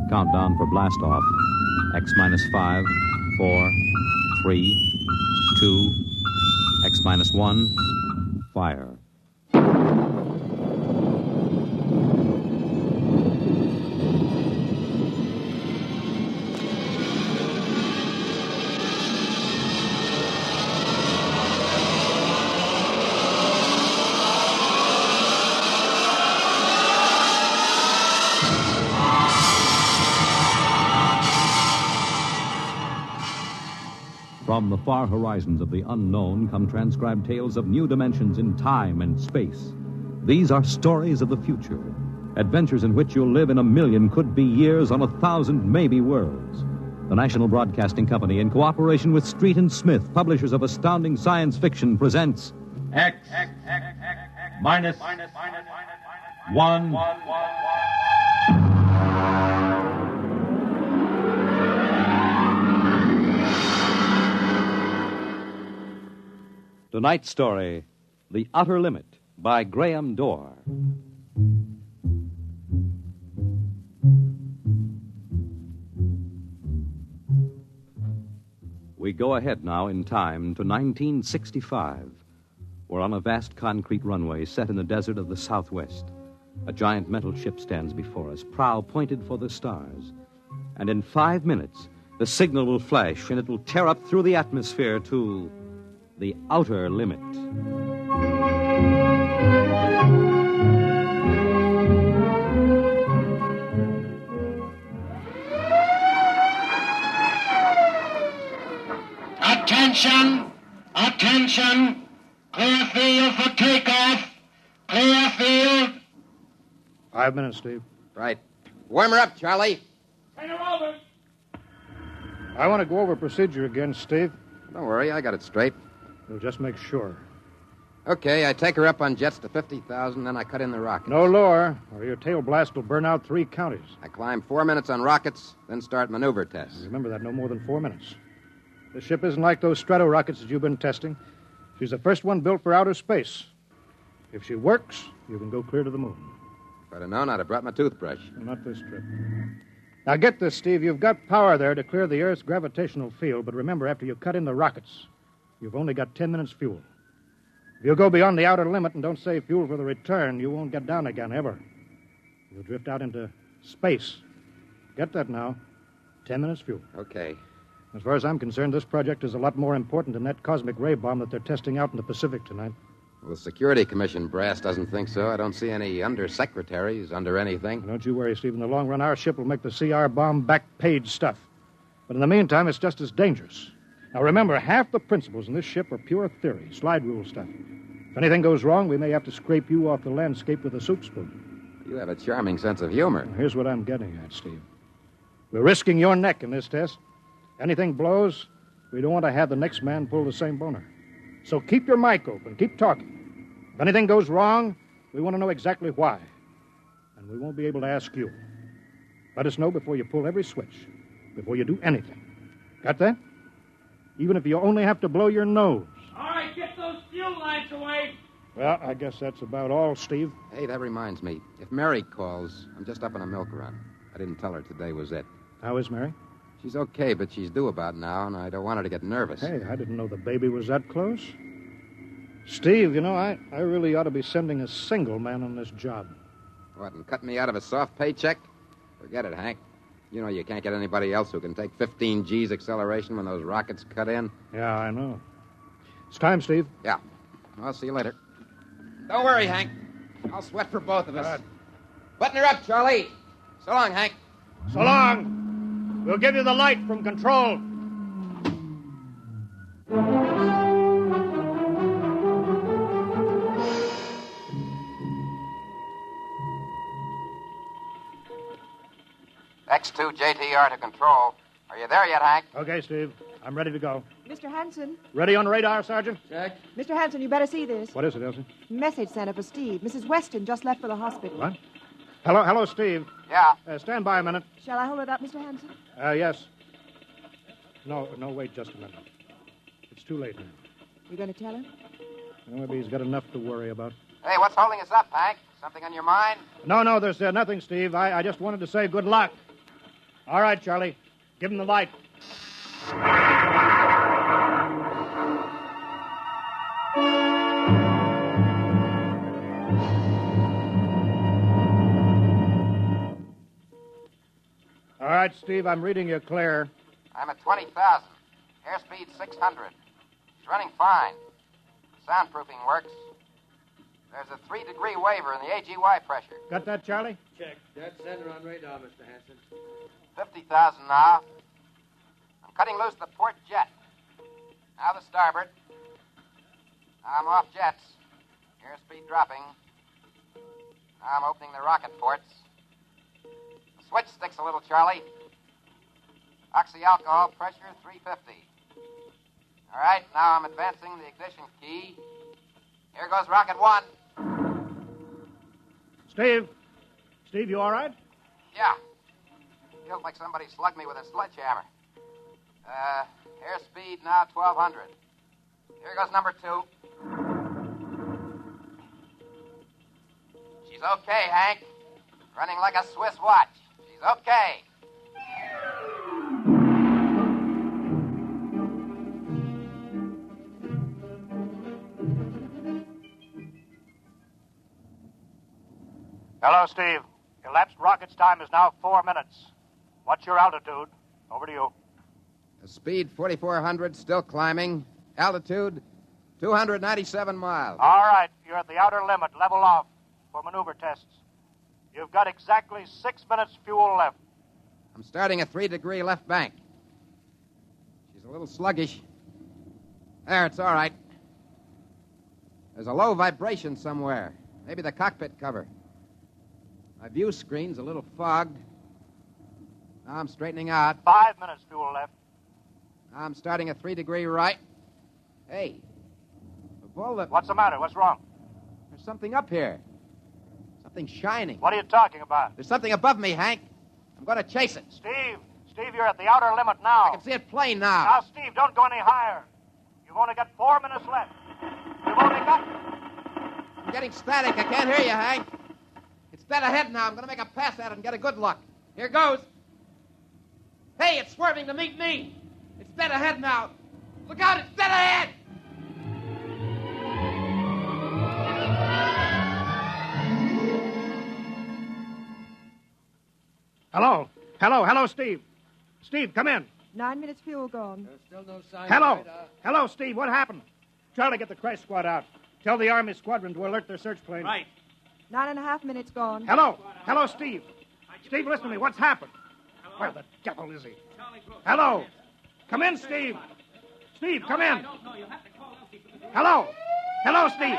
Countdown for blast off. X minus 5, 4, 3, 2, X minus 1, fire. From the far horizons of the unknown come transcribed tales of new dimensions in time and space. These are stories of the future, adventures in which you'll live in a million could-be years on 1,000 maybe worlds. The National Broadcasting Company, in cooperation with Street and Smith, publishers of astounding science fiction, presents X minus 1. Tonight's story, The Outer Limit, by Graham Dorr. We go ahead now in time to 1965. We're on a vast concrete runway set in the desert of the Southwest. A giant metal ship stands before us, prow pointed for the stars. And in 5 minutes, the signal will flash and it will tear up through the atmosphere to the outer limit. Attention! Attention! Clear field for takeoff! Clear field! 5 minutes, Steve. Right. Warm her up, Charlie. Turn her over! I want to go over procedure again, Steve. Don't worry, I got it straight. We'll just make sure. Okay, I take her up on jets to 50,000, then I cut in the rockets. No lower, or your tail blast will burn out 3 counties. I climb 4 minutes on rockets, then start maneuver tests. Remember that, no more than 4 minutes. This ship isn't like those Strato rockets that you've been testing. She's the first one built for outer space. If she works, you can go clear to the moon. If I'd have known, I'd have brought my toothbrush. Not this trip. Now get this, Steve. You've got power there to clear the Earth's gravitational field, but remember, after you cut in the rockets, you've only got 10 minutes fuel. If you go beyond the outer limit and don't save fuel for the return, you won't get down again, ever. You'll drift out into space. Get that now. 10 minutes fuel. Okay. As far as I'm concerned, this project is a lot more important than that cosmic ray bomb that they're testing out in the Pacific tonight. Well, the Security Commission brass doesn't think so. I don't see any undersecretaries under anything. Don't you worry, Steve. In the long run, our ship will make the CR bomb back-page stuff. But in the meantime, it's just as dangerous. Now, remember, half the principles in this ship are pure theory, slide rule stuff. If anything goes wrong, we may have to scrape you off the landscape with a soup spoon. You have a charming sense of humor. Now, here's what I'm getting at, Steve. We're risking your neck in this test. Anything blows, we don't want to have the next man pull the same boner. So keep your mic open. Keep talking. If anything goes wrong, we want to know exactly why. And we won't be able to ask you. Let us know before you pull every switch, before you do anything. Got that? Even if you only have to blow your nose. All right, get those fuel lines away. Well, I guess that's about all, Steve. Hey, that reminds me. If Mary calls, I'm just up on a milk run. I didn't tell her today was it. How is Mary? She's okay, but she's due about now, and I don't want her to get nervous. Hey, I didn't know the baby was that close. Steve, you know, I really ought to be sending a single man on this job. What, and cut me out of a soft paycheck? Forget it, Hank. You know you can't get anybody else who can take 15 G's acceleration when those rockets cut in. Yeah, I know. It's time, Steve. Yeah. I'll see you later. Don't worry, Hank. I'll sweat for both of us. Good. Button her up, Charlie. So long, Hank. So long. We'll give you the light from control. X2 JTR to control. Are you there yet, Hank? Okay, Steve. I'm ready to go. Mr. Hanson. Ready on radar, Sergeant? Check. Mr. Hanson, you better see this. What is it, Elsie? Message sent up for Steve. Mrs. Weston just left for the hospital. What? Hello, Steve. Yeah. Stand by a minute. Shall I hold it up, Mr. Hanson? Yes. No, wait just a minute. It's too late now. You going to tell him? Well, maybe he's got enough to worry about. Hey, what's holding us up, Hank? Something on your mind? No, there's nothing, Steve. I just wanted to say good luck. All right, Charlie. Give him the light. All right, Steve, I'm reading you clear. I'm at 20,000. Airspeed 600. He's running fine. Soundproofing works. There's a 3-degree waiver in the AGY pressure. Got that, Charlie? Check. Dead center on radar, Mr. Hanson. 50,000 now. I'm cutting loose the port jet. Now the starboard. Now I'm off jets. Airspeed dropping. Now I'm opening the rocket ports. The switch sticks a little, Charlie. Oxy-alcohol pressure 350. All right, now I'm advancing the ignition key. Here goes rocket 1. Steve? Steve, you all right? Yeah. Feels like somebody slugged me with a sledgehammer. Airspeed now 1,200. Here goes number 2. She's okay, Hank. Running like a Swiss watch. She's okay. Hello, Steve. Elapsed rocket's time is now 4 minutes. What's your altitude? Over to you. Speed 4,400, still climbing. Altitude 297 miles. All right, you're at the outer limit. Level off for maneuver tests. You've got exactly 6 minutes fuel left. I'm starting a 3-degree left bank. She's a little sluggish. There, it's all right. There's a low vibration somewhere. Maybe the cockpit cover. My view screen's a little fogged. Now I'm straightening out. 5 minutes fuel left. Now I'm starting a 3-degree right. Hey, of all the... What's the matter? What's wrong? There's something up here. Something shining. What are you talking about? There's something above me, Hank. I'm going to chase it. Steve, you're at the outer limit now. I can see it plain now. Now, Steve, don't go any higher. You've only got 4 minutes left. You've only got... I'm getting static. I can't hear you, Hank. It's dead ahead now. I'm going to make a pass at it and get a good look. Here goes. Hey, it's swerving to meet me. It's dead ahead now. Look out, it's dead ahead. Hello, Steve. Steve, come in. 9 minutes fuel gone. There's still no sign Hello. of radar. Hello, Steve. What happened? Charlie, get the crash squad out. Tell the Army squadron to alert their search plane. Right. 9.5 minutes gone. Hello, Steve. Steve, listen to me. What's happened? Where the devil is he? Hello. Come in, Steve. Steve, come in. Hello, Steve.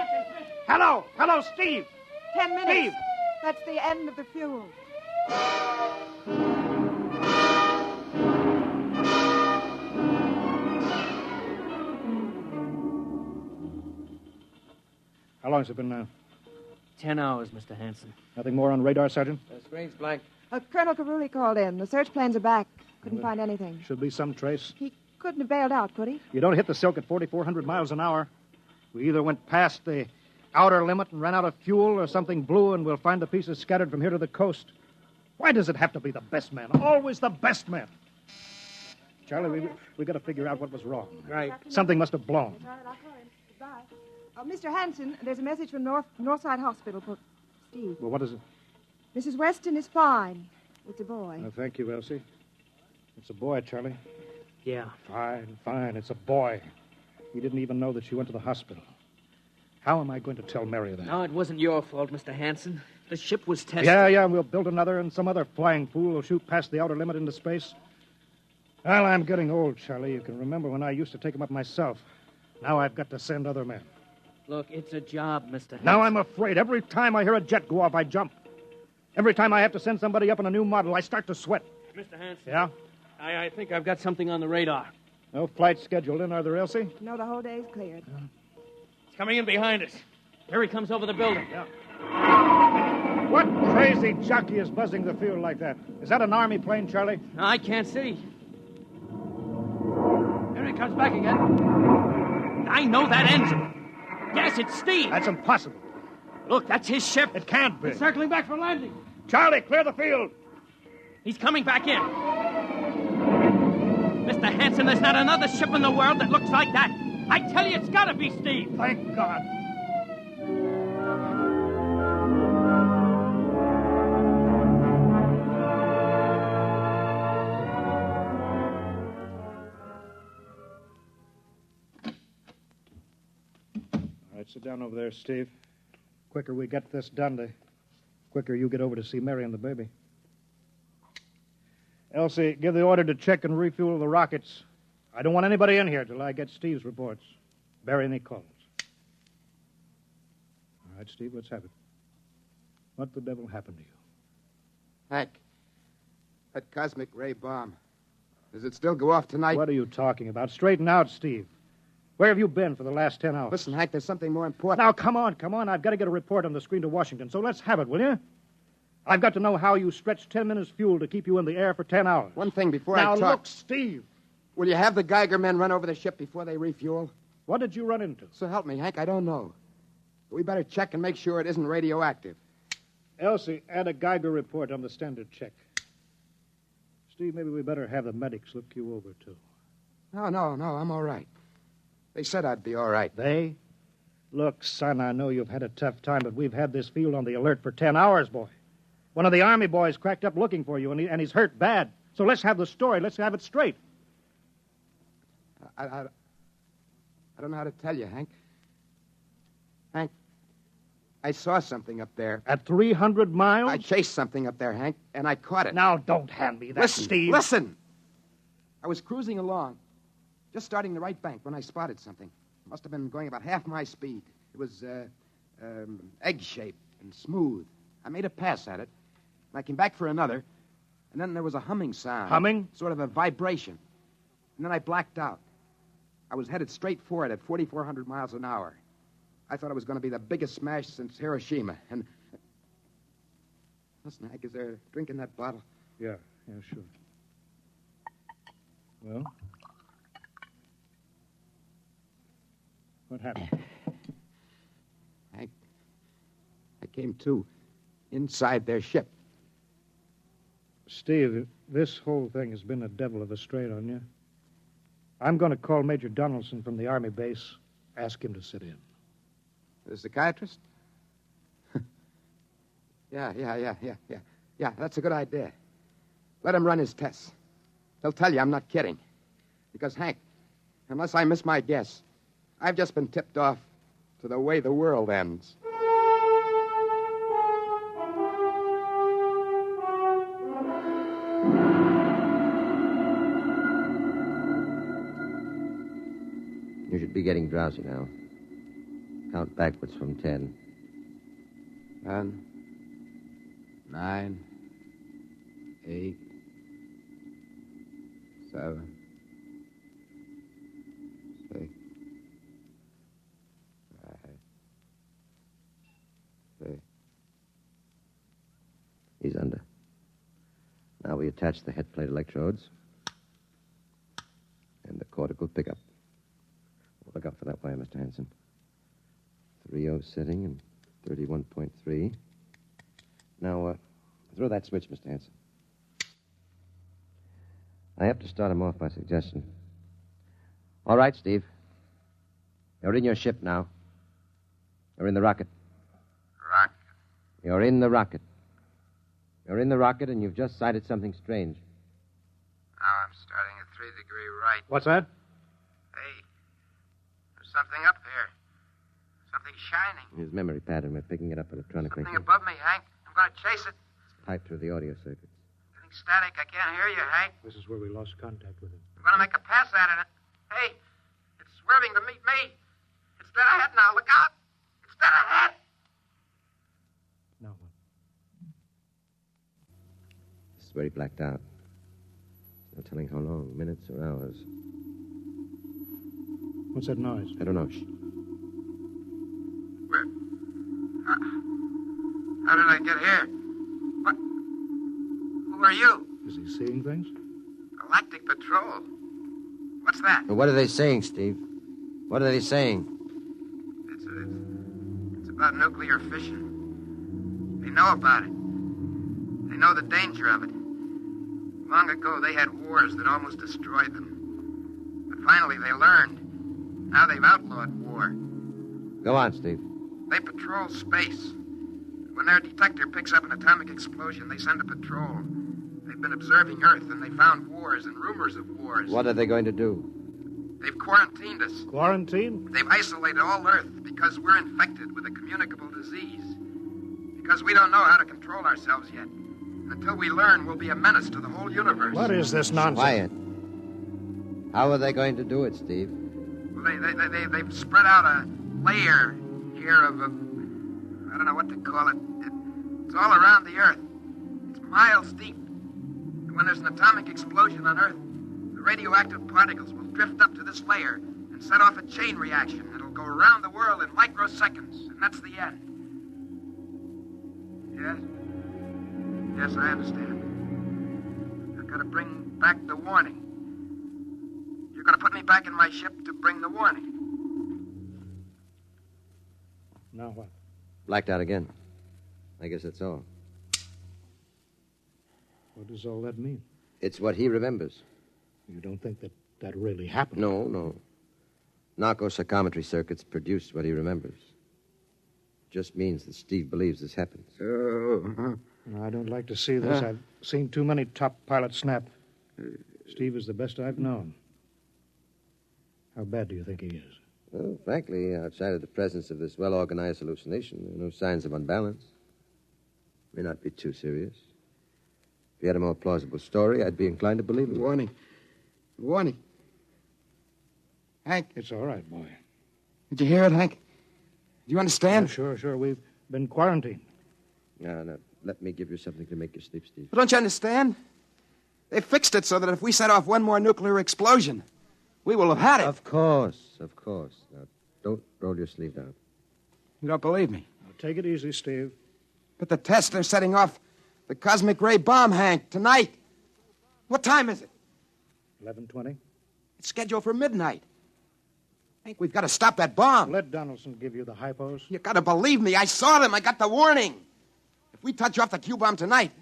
Hello, Steve. 10 minutes. Steve. That's the end of the fuel. How long has it been now? 10 hours, Mr. Hanson. Nothing more on radar, Sergeant? The screen's blank. Colonel Carulli called in. The search planes are back. Couldn't find anything. Should be some trace. He couldn't have bailed out, could he? You don't hit the silk at 4,400 miles an hour. We either went past the outer limit and ran out of fuel, or something blew, and we'll find the pieces scattered from here to the coast. Why does it have to be the best man? Always the best man. Charlie, we got to figure out what was wrong. Right. Something must have blown. All right, I'll call him. Goodbye. Mr. Hanson, there's a message from Northside Hospital for Steve. Well, what is it? Mrs. Weston is fine. It's a boy. Oh, thank you, Elsie. It's a boy, Charlie. Yeah. Fine. It's a boy. He didn't even know that she went to the hospital. How am I going to tell Mary that? No, it wasn't your fault, Mr. Hanson. The ship was tested. Yeah, we'll build another, and some other flying fool will shoot past the outer limit into space. Well, I'm getting old, Charlie. You can remember when I used to take them up myself. Now I've got to send other men. Look, it's a job, Mr. Hanson. Now I'm afraid. Every time I hear a jet go off, I jump. Every time I have to send somebody up in a new model, I start to sweat. Mr. Hanson. Yeah? I think I've got something on the radar. No flights scheduled in, are there, Elsie? No, the whole day's cleared. It's coming in behind us. Here he comes over the building. Yeah. What crazy jockey is buzzing the field like that? Is that an Army plane, Charlie? No, I can't see. Here he comes back again. I know that engine. Yes, it's Steve. That's impossible. Look, that's his ship. It can't be. It's circling back for landing. Charlie, clear the field. He's coming back in. Mr. Hanson, there's not another ship in the world that looks like that. I tell you, it's got to be Steve. Thank God. All right, sit down over there, Steve. Quicker we get this done, the quicker you get over to see Mary and the baby. Elsie, give the order to check and refuel the rockets. I don't want anybody in here till I get Steve's reports. Barry any calls. All right, Steve, let's have it. What the devil happened to you? Hank, that cosmic ray bomb. Does it still go off tonight? What are you talking about? Straighten out, Steve. Where have you been for the last 10 hours? Listen, Hank, there's something more important. Now, come on. I've got to get a report on the screen to Washington, so let's have it, will you? I've got to know how you stretched 10 minutes fuel to keep you in the air for 10 hours. One thing before now, I talk. Now, look, Steve. Will you have the Geiger men run over the ship before they refuel? What did you run into? So help me, Hank, I don't know. But we better check and make sure it isn't radioactive. Elsie, add a Geiger report on the standard check. Steve, maybe we better have the medics look you over, too. No, I'm all right. They said I'd be all right. They? Look, son, I know you've had a tough time, but we've had this field on the alert for 10 hours, boy. One of the Army boys cracked up looking for you, and he's hurt bad. So let's have the story. Let's have it straight. I don't know how to tell you, Hank. Hank, I saw something up there. At 300 miles? I chased something up there, Hank, and I caught it. Now, don't hand me that, listen, Steve. Listen! I was cruising along, just starting the right bank when I spotted something. Must have been going about half my speed. It was egg-shaped and smooth. I made a pass at it, and I came back for another, and then there was a humming sound. Humming? Sort of a vibration. And then I blacked out. I was headed straight for it at 4,400 miles an hour. I thought it was going to be the biggest smash since Hiroshima. And listen, Hank, is there a drink in that bottle? Yeah, sure. Well? What happened? Hank, I came to inside their ship. Steve, this whole thing has been a devil of a strain on you. I'm going to call Major Donaldson from the Army base, ask him to sit in. The psychiatrist? Yeah, that's a good idea. Let him run his tests. He'll tell you I'm not kidding. Because, Hank, unless I miss my guess, I've just been tipped off to the way the world ends. You should be getting drowsy now. Count backwards from 10. 10, 9, 8, 7, 6, 5, 6. He's under. Now we attach the head plate electrodes and the cortical pickup. Look out for that wire, Mr. Hanson. 3.0 setting and 31.3. Now, throw that switch, Mr. Hanson. I have to start him off by suggestion. All right, Steve. You're in your ship now. You're in the rocket. Rocket? You're in the rocket. You're in the rocket, and you've just sighted something strange. Now I'm starting at 3-degree right. What's that? Hey, there's something up here. Something shining. His memory pattern. We're picking it up electronically. Something above me, Hank. I'm going to chase it. It's piped through the audio circuits. Getting static. I can't hear you, Hank. This is where we lost contact with him. I'm going to make a pass at it. Hey, it's swerving to meet me. It's dead ahead now. Look out. It's dead ahead. Now what? This is where he blacked out. No telling how long, minutes or hours. What's that noise? I don't know. Shh. Where? How did I get here? What? Who are you? Is he seeing things? Galactic Patrol. What's that? Well, what are they saying, Steve? What are they saying? It's about nuclear fission. They know about it. They know the danger of it. Long ago, they had wars that almost destroyed them. Finally, they learned. Now they've outlawed war. Go on, Steve. They patrol space. When their detector picks up an atomic explosion, they send a patrol. They've been observing Earth, and they found wars and rumors of wars. What are they going to do? They've quarantined us. Quarantine? They've isolated all Earth because we're infected with a communicable disease. Because we don't know how to control ourselves yet. Until we learn, we'll be a menace to the whole universe. What is this nonsense? Quiet. How are they going to do it, Steve? Well, they've spread out a layer here of I don't know what to call it. It's all around the Earth. It's miles deep. And when there's an atomic explosion on Earth, the radioactive particles will drift up to this layer and set off a chain reaction. It'll go around the world in microseconds, and that's the end. Yes? Yes, I understand. I've got to bring back the warning. You're going to put me back in my ship to bring the warning. Now what? Blacked out again. I guess that's all. What does all that mean? It's what he remembers. You don't think that really happened? No. Narco-psychometry circuits produce what he remembers. Just means that Steve believes this happens. I don't like to see this. I've seen too many top pilots snap. Steve is the best I've known. How bad do you think he is? Well, frankly, outside of the presence of this well-organized hallucination, there are no signs of unbalance. May not be too serious. If you had a more plausible story, I'd be inclined to believe it. Warning. Hank. It's all right, boy. Did you hear it, Hank? Do you understand? Sure. We've been quarantined. No. Let me give you something to make you sleep, Steve. But don't you understand? They fixed it so that if we set off one more nuclear explosion, we will have had it. Of course. Now, don't roll your sleeve down. You don't believe me? Now, take it easy, Steve. But the tests are setting off the cosmic ray bomb, Hank, tonight. What time is it? 11:20. It's scheduled for midnight. Hank, we've got to stop that bomb. Let Donaldson give you the hypos. You got to believe me. I saw them. I got the warning. If we touch off the Q-bomb tonight,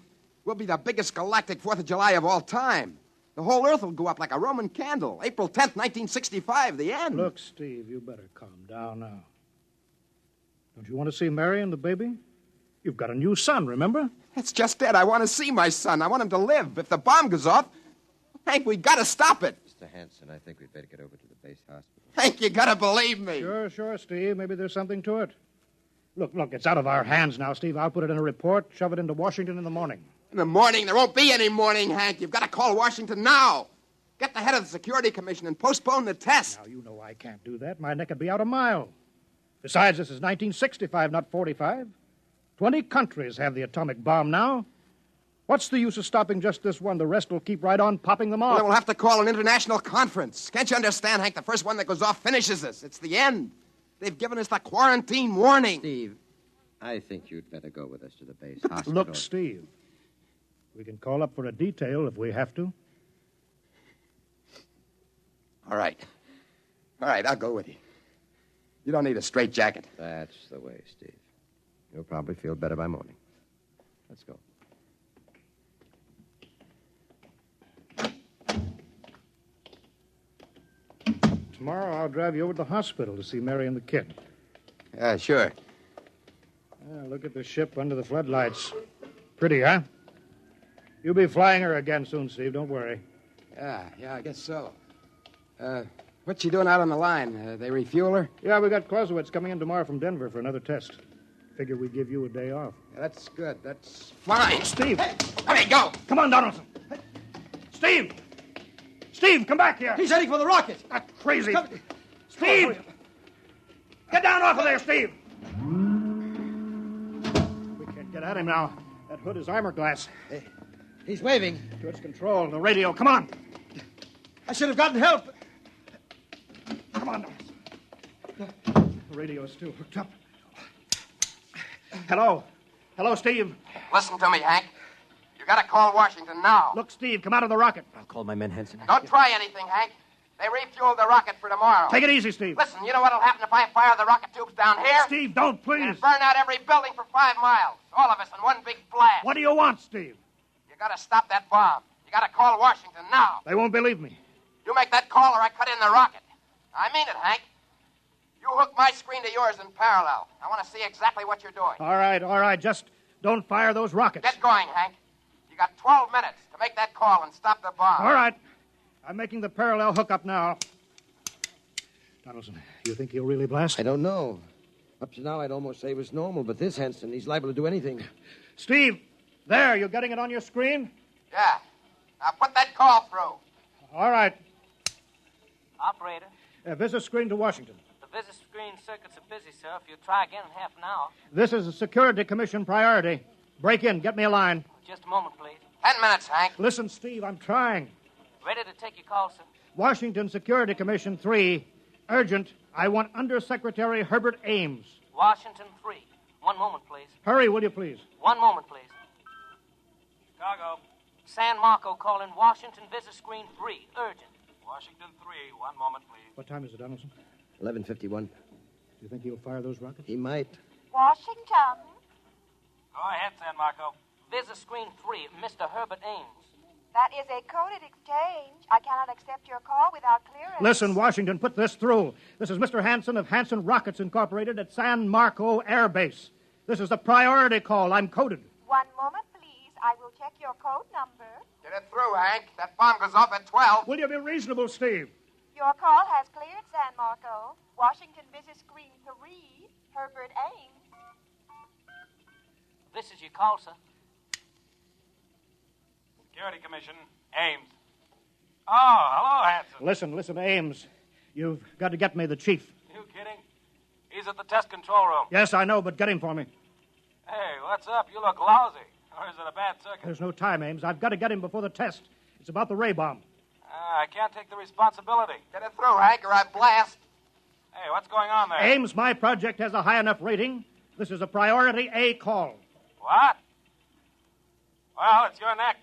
we'll be the biggest galactic 4th of July of all time. The whole Earth will go up like a Roman candle. April 10th, 1965, the end. Look, Steve, you better calm down now. Don't you want to see Mary and the baby? You've got a new son, remember? That's just it. I want to see my son. I want him to live. If the bomb goes off, Hank, we got to stop it. Mr. Hanson, I think we'd better get over to the base hospital. Hank, you got to believe me. Sure, Steve. Maybe there's something to it. Look, it's out of our hands now, Steve. I'll put it in a report, shove it into Washington in the morning. In the morning? There won't be any morning, Hank. You've got to call Washington now. Get the head of the Security Commission and postpone the test. Now, you know I can't do that. My neck would be out a mile. Besides, this is 1965, not 45. 20 countries have the atomic bomb now. What's the use of stopping just this one? The rest will keep right on popping them off. Well, then we'll have to call an international conference. Can't you understand, Hank? The first one that goes off finishes us. It's the end. They've given us the quarantine warning. Steve, I think you'd better go with us to the base hospital. Look, Steve, we can call up for a detail if we have to. All right, I'll go with you. You don't need a straitjacket. That's the way, Steve. You'll probably feel better by morning. Let's go. Tomorrow I'll drive you over to the hospital to see Mary and the kid. Yeah, sure. Look at the ship under the floodlights. Pretty, huh? You'll be flying her again soon, Steve. Don't worry. Yeah, I guess so. What's she doing out on the line? They refuel her? Yeah, we got Clausewitz coming in tomorrow from Denver for another test. Figure we'd give you a day off. Yeah, that's good. That's fine. Steve! Hey, go! Come on, Donaldson! Steve! Steve, come back here! He's heading for the rocket. That's crazy. Steve! Get down off of there, Steve! We can't get at him now. That hood is armor glass. He's waving. To its control, the radio. Come on! I should have gotten help. Come on, Donaldson. The radio is still hooked up. Hello, Steve. Listen to me, Hank. You gotta call Washington now. Look, Steve, come out of the rocket. I'll call my men, Henson. Don't try anything, Hank. They refueled the rocket for tomorrow. Take it easy, Steve. Listen, you know what'll happen if I fire the rocket tubes down here? Steve, don't, please. It'll burn out every building for 5 miles. All of us in one big blast. What do you want, Steve? You gotta stop that bomb. You gotta call Washington now. They won't believe me. You make that call or I cut in the rocket. I mean it, Hank. You hook my screen to yours in parallel. I want to see exactly what you're doing. All right. Just don't fire those rockets. Get going, Hank. You got 12 minutes to make that call and stop the bomb. All right. I'm making the parallel hookup now. Donaldson, you think he'll really blast? I don't know. Up to now, I'd almost say it was normal, but this Hanson, he's liable to do anything. Steve, there, you getting it on your screen? Yeah. Now put that call through. All right. Operator, Visit screen to Washington. the visit screen circuits are busy, sir. If you'll try again in half an hour. This is a Security Commission priority. Break in. Get me a line. Just a moment, please. 10 minutes, Hank. Listen, Steve, I'm trying. Ready to take your call, sir. Washington Security Commission 3. Urgent. I want Undersecretary Herbert Ames. Washington 3. One moment, please. Hurry, will you, please? One moment, please. Chicago. San Marco calling Washington visit screen 3. Urgent. Washington 3. One moment, please. What time is it, Donaldson? 11:51. Do you think he'll fire those rockets? He might. Washington. Go ahead, San Marco. Visit screen 3. Mr. Herbert Ames. That is a coded exchange. I cannot accept your call without clearance. Listen, Washington, put this through. This is Mr. Hanson of Hanson Rockets Incorporated at San Marco Air Base. This is a priority call. I'm coded. One moment, please. I will check your code number. Get it through, Hank. That bomb goes off at 12. Will you be reasonable, Steve? Your call has cleared, San Marco. Washington visit screen 3. Herbert Ames. This is your call, sir. Security Commission. Ames. Oh, hello, Hanson. Listen, Ames. You've got to get me the chief. You kidding? He's at the test control room. Yes, I know, but get him for me. Hey, what's up? You look lousy. Or is it a bad circuit? There's no time, Ames. I've got to get him before the test. It's about the ray bomb. I can't take the responsibility. Get it through, Hank, or I blast. Hey, what's going on there? Ames, my project has a high enough rating. This is a priority A call. What? Well, it's your neck.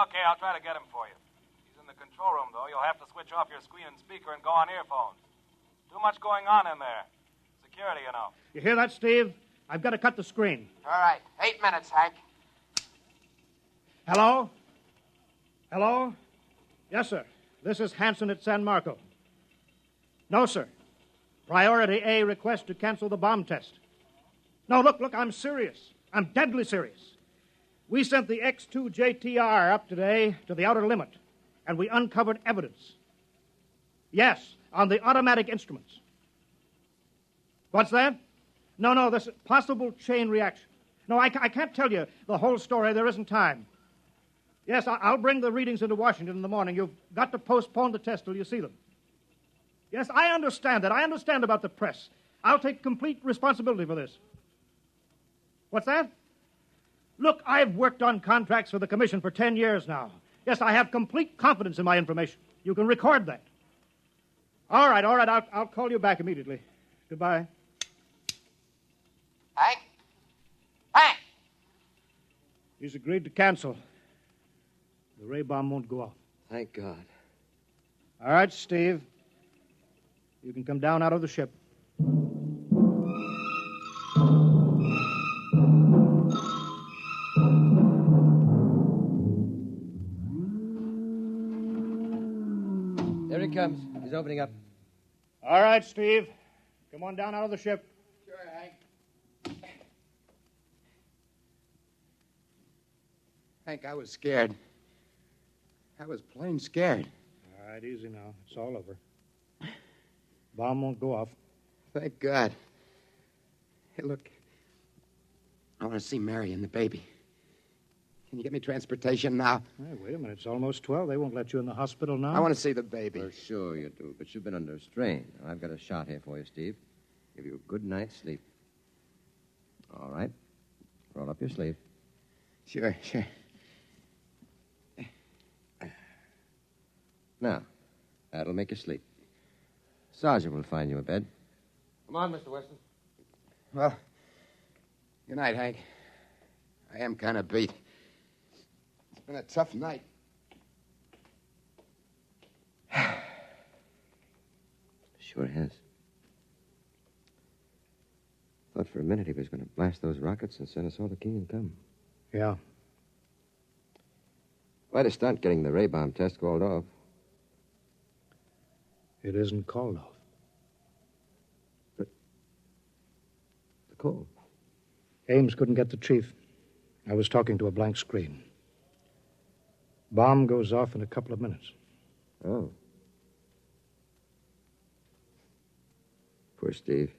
Okay, I'll try to get him for you. He's in the control room, though. You'll have to switch off your screen and speaker and go on earphones. Too much going on in there. Security, you know. You hear that, Steve? I've got to cut the screen. All right. 8 minutes, Hank. Hello? Hello? Yes, sir. This is Hanson at San Marco. No, sir. Priority A request to cancel the bomb test. No, look, I'm serious. I'm deadly serious. We sent the X-2 JTR up today to the outer limit, and we uncovered evidence. Yes, on the automatic instruments. What's that? No, this possible chain reaction. No, I can't tell you the whole story. There isn't time. Yes, I'll bring the readings into Washington in the morning. You've got to postpone the test till you see them. Yes, I understand that. I understand about the press. I'll take complete responsibility for this. What's that? Look, I've worked on contracts for the Commission for 10 years now. Yes, I have complete confidence in my information. You can record that. All right. I'll call you back immediately. Goodbye. Hank? He's agreed to cancel. The ray bomb won't go off. Thank God. All right, Steve. You can come down out of the ship. There he comes. He's opening up. All right, Steve. Come on down out of the ship. Sure, Hank. Hank, I was scared. I was plain scared. All right, easy now. It's all over. Bomb won't go off. Thank God. Hey, look. I want to see Mary and the baby. Can you get me transportation now? Hey, wait a minute. It's almost 12. They won't let you in the hospital now. I want to see the baby. For sure you do, but you've been under strain. I've got a shot here for you, Steve. Give you a good night's sleep. All right. Roll up your sleeve. Sure. Now, that'll make you sleep. Sergeant will find you a bed. Come on, Mr. Weston. Well, good night, Hank. I am kind of beat. It's been a tough night. Sure has. Thought for a minute he was going to blast those rockets and send us all to Kingdom Come. Yeah. Quite a stunt getting the ray bomb test called off. It isn't called off. But the call? Ames couldn't get the chief. I was talking to a blank screen. Bomb goes off in a couple of minutes. Oh. Poor Steve.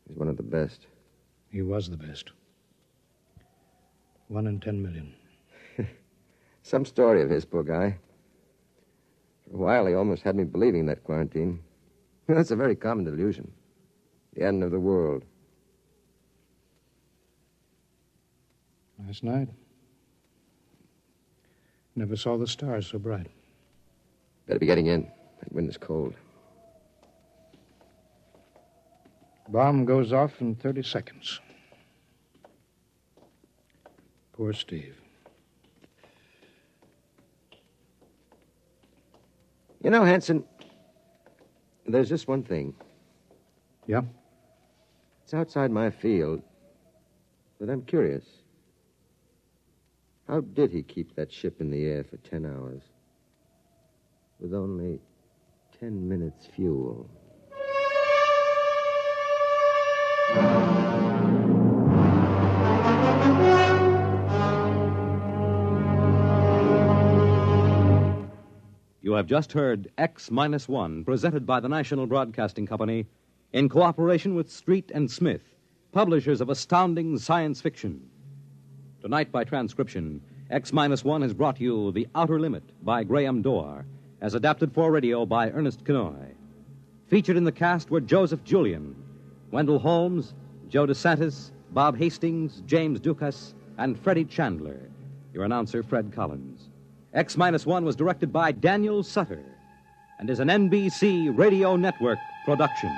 He's one of the best. He was the best. 1 in 10 million. Some story of his, poor guy. For a while, he almost had me believing that quarantine. That's a very common delusion. The end of the world. Last night, never saw the stars so bright. Better be getting in. That wind is cold. Bomb goes off in 30 seconds. Poor Steve. You know, Hanson, there's just one thing. Yeah? It's outside my field, but I'm curious. How did he keep that ship in the air for 10 hours with only 10 minutes fuel? You have just heard X-1, presented by the National Broadcasting Company in cooperation with Street and Smith, publishers of astounding science fiction. Tonight, by transcription, X-1 has brought you The Outer Limit by Graham Dorr, as adapted for radio by Ernest Kenoy. Featured in the cast were Joseph Julian, Wendell Holmes, Joe DeSantis, Bob Hastings, James Dukas, and Freddie Chandler. Your announcer, Fred Collins. X-1 was directed by Daniel Sutter and is an NBC Radio Network production.